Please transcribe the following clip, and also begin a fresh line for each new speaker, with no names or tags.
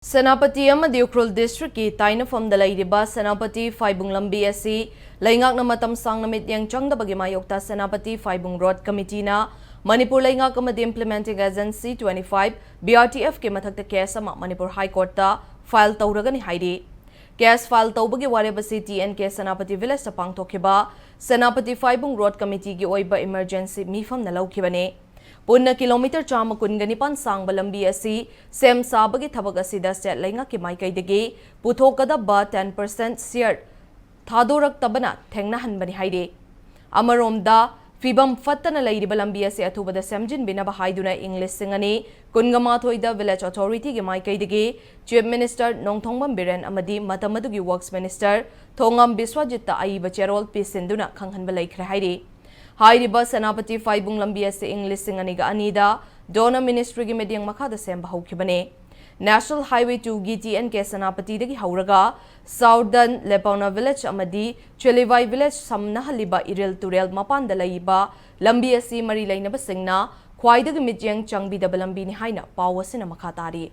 Senapati amadi Ukrul District ki Tainafam da lairiba Senapati-Phaibung lambi asi laingak na matam sang namit yang changdabagi mayokta Senapati-Phaibung Road Committee na Manipur laingak amadi Implementing Agency 25 Brtf ke mathakta case ama Manipur High Court ta file tauragani hairi. Case file taubagi warebasi TNK Senapati Village ta pangtokhiba Senapati-Phaibung Road Committee ki oiba emergency mifam na laukibane. Punna kilometer chama kunganipan sang balambi asi sem sabagi thabag asida state lainga ki maikaidagi puthokadaba 10% share thadorak tabana thengnahan bani haide amaromda fibam fattana lairiba lambi asi athubada semjin binaba haiduna english singani kungamathoida village authority ki maikaidagi chief minister nongthongbam biren amadi matamadugi works minister thongam biswajitta aiba cherol pisinduna khanghanba laikhra haide Hairiba Senapati-Phaibung lambi asi English singaniga anida Dona Ministry gi medyang makada semba haukibane. National Highway 2 gi TNK Senapati dagi hauraga Southern Lepauna Village amadi Chelivai Village samna haliba iril turel mapanda laiba lambi asi mari lainaba singna khwaidagi midyang changbidaba lambi ni haina pawasina makatari.